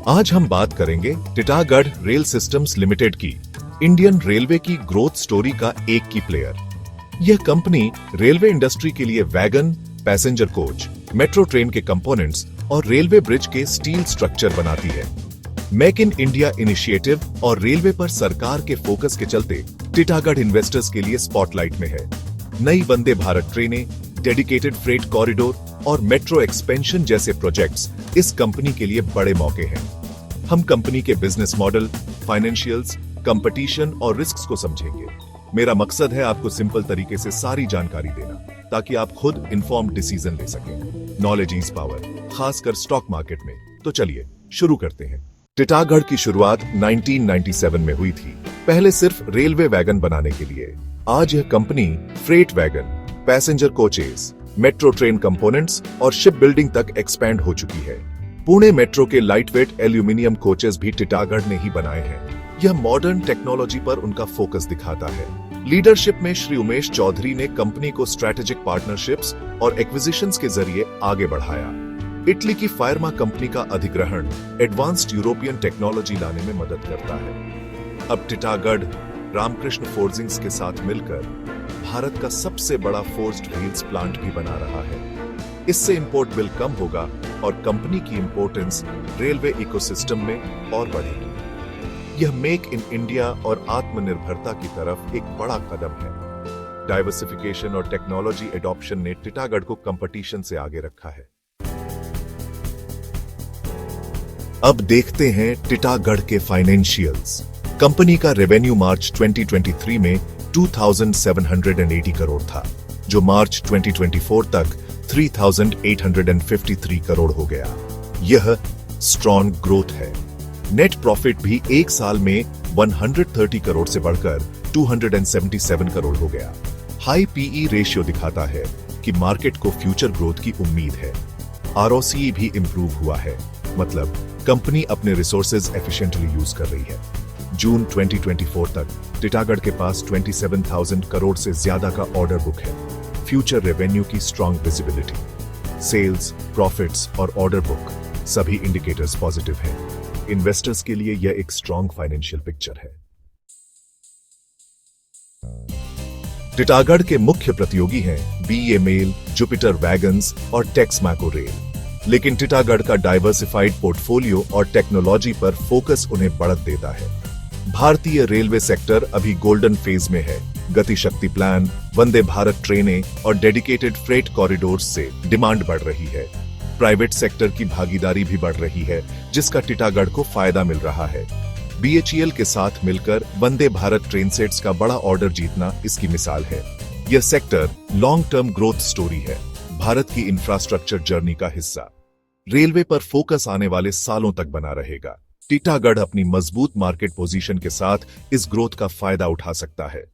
आज हम बात करेंगे टिटागढ़ रेल सिस्टम्स लिमिटेड की, इंडियन रेलवे की ग्रोथ स्टोरी का एक की प्लेयर। यह कंपनी रेलवे इंडस्ट्री के लिए wagon, passenger coach, metro train के कंपोनेंट्स और रेलवे ब्रिज के स्टील स्ट्रक्चर बनाती है। मेक इन इंडिया इनिशिएटिव और रेलवे पर सरकार के फोकस के चलते टिटागढ़ इन्वेस्टर्स के लिए स्पॉटलाइट में है। नई वंदे भारत ट्रेनें, डेडिकेटेड फ्रेट कॉरिडोर और मेट्रो एक्सपेंशन जैसे प्रोजेक्ट्स इस कंपनी के लिए बड़े मौके हैं। हम कंपनी के बिजनेस मॉडल, फाइनेंशियल्स, कंपटीशन और रिस्क्स को समझेंगे। मेरा मकसद है आपको सिंपल तरीके से सारी जानकारी देना, ताकि आप खुद इन्फॉर्म्ड डिसीजन ले सकें। नॉलेज इज पावर, खासकर स्टॉक मार्केट में। तो चलिए शुरू करते हैं। टिटागढ़ की शुरुआत 1997 में हुई थी, पहले सिर्फ रेलवे वैगन बनाने के लिए। आज यह company freight wagon, passenger coaches, metro train components और शिप बिल्डिंग तक एक्सपैंड हो चुकी है। पुणे मेट्रो के लाइटवेट एल्यूमिनियम कोचेस भी टिटागढ़ ने ही बनाए हैं। यह मॉडर्न टेक्नोलॉजी पर उनका फोकस दिखाता है। लीडरशिप में श्री उमेश चौधरी ने कंपनी को स्ट्रैटेजिक पार्टनरशिप्स और एक्विजिशंस के जरिए आगे बढ़ाया। इटली की फार्मा कंपनी का अधिग्रहण एडवांस्ड यूरोपियन टेक्नोलॉजी लाने में मदद करता है। अब टिटागढ़ रामकृष्ण फोर्जिंग्स के साथ मिलकर भारत का सबसे बड़ा फोर्ज्ड व्हील्स प्लांट भी बना रहा है। इससे इंपोर्ट बिल कम होगा और कंपनी की इंपोर्टेंस रेलवे इकोसिस्टम में और बढ़ेगी। यह मेक इन इंडिया और आत्मनिर्भरता की तरफ एक बड़ा कदम है। डाइवर्सिफिकेशन और टेक्नोलॉजी एडॉप्शन ने टिटागढ़ को कंपटीशन से आगे रखा है। अब देखते हैं टिटागढ़ के फाइनेंशियल्स। कंपनी का रेवेन्यू मार्च 2023 में 2,780 करोड़ था, जो मार्च 2024 तक 3,853 करोड़ हो गया। यह स्ट्रॉन्ग ग्रोथ है। नेट प्रॉफिट भी एक साल में 130 करोड़ से बढ़कर 277 करोड़ हो गया। हाई पीई रेशियो दिखाता है कि मार्केट को फ्यूचर ग्रोथ की उम्मीद है। आरओसीई भी इंप्रूव हुआ है, मतलब कंपनी अपने रिसोर्सेज एफिशिएंटली यूज कर रही है। जून 2024 तक टिटागढ़ के पास 27,000 करोड़ से ज्यादा का ऑर्डर बुक है। फ्यूचर रेवेन्यू की स्ट्रॉन्ग विजिबिलिटी, सेल्स, प्रॉफिट्स और ऑर्डर बुक सभी इंडिकेटर्स पॉजिटिव हैं। इन्वेस्टर्स के लिए यह एक स्ट्रॉन्ग फाइनेंशियल पिक्चर है। टिटागढ़ के मुख्य प्रतियोगी हैं बीए मेल, जुपिटर वैगन्स और टेक्समैको रेल। लेकिन टिटागढ़ का डाइवर्सिफाइड पोर्टफोलियो और टेक्नोलॉजी पर फोकस उन्हें बढ़त देता है। भारतीय रेलवे सेक्टर अभी गोल्डन फेज में है। गति शक्ति प्लान, वंदे भारत ट्रेनें और डेडिकेटेड फ्रेट कॉरिडोर्स से डिमांड बढ़ रही है। प्राइवेट सेक्टर की भागीदारी भी बढ़ रही है, जिसका टिटागढ़ को फायदा मिल रहा है। बीएचईएल के साथ मिलकर वंदे भारत ट्रेन सेट्स का बड़ा ऑर्डर जीतना इसकी मिसाल है। यह sector long term growth story है, भारत की इंफ्रास्ट्रक्चर जर्नी का हिस्सा। रेलवे पर फोकस आने वाले सालों तक बना रहेगा। टिटागढ़ अपनी मजबूत मार्केट पोजीशन के साथ इस ग्रोथ का फायदा उठा सकता है।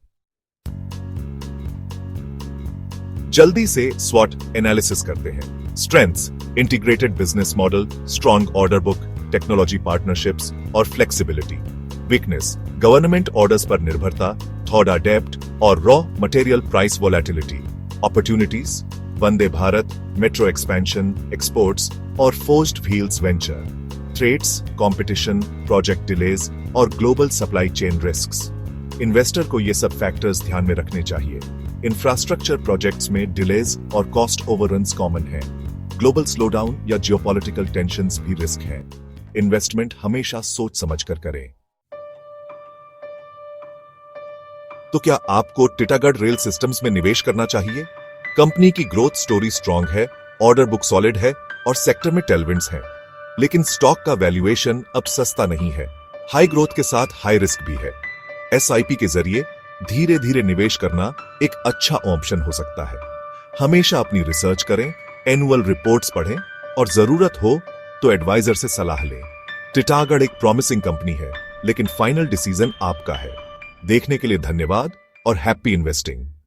जल्दी से स्वॉट एनालिसिस करते हैं। Strengths: integrated business model, strong order book, technology partnerships और फ्लेक्सिबिलिटी। वीकनेस: गवर्नमेंट ऑर्डर्स पर निर्भरता, थोड़ा डेब्ट और raw material price volatility. Opportunities: Vande Bharat, metro expansion, exports और forged wheels venture. Threats: competition, project delays और global supply chain risks. Investor को ये सब फैक्टर्स ध्यान में रखने चाहिए। इंफ्रास्ट्रक्चर प्रोजेक्ट्स में डिलेज और कॉस्ट ओवररन्स कॉमन है। ग्लोबल स्लोडाउन या जियोपॉलिटिकल टेंशंस भी रिस्क है। इन्वेस्टमेंट हमेशा सोच समझकर करें। तो क्या आपको टिटागढ़ रेल सिस्टम्स में निवेश करना चाहिए? कंपनी की ग्रोथ स्टोरी स्ट्रॉन्ग है, ऑर्डर बुक सॉलिड है और सेक्टर में टेलविंड्स हैं। लेकिन स्टॉक का वैल्यूएशन अब सस्ता नहीं है। हाई ग्रोथ के साथ हाई रिस्क भी है। एसआईपी के जरिए धीरे धीरे निवेश करना एक अच्छा ऑप्शन हो सकता है। हमेशा अपनी रिसर्च करें, एनुअल रिपोर्ट्स पढ़ें और जरूरत हो तो एडवाइजर से सलाह लें। टिटागढ़ एक प्रॉमिसिंग कंपनी है, लेकिन फाइनल डिसीजन आपका है। देखने के लिए धन्यवाद और हैप्पी इन्वेस्टिंग।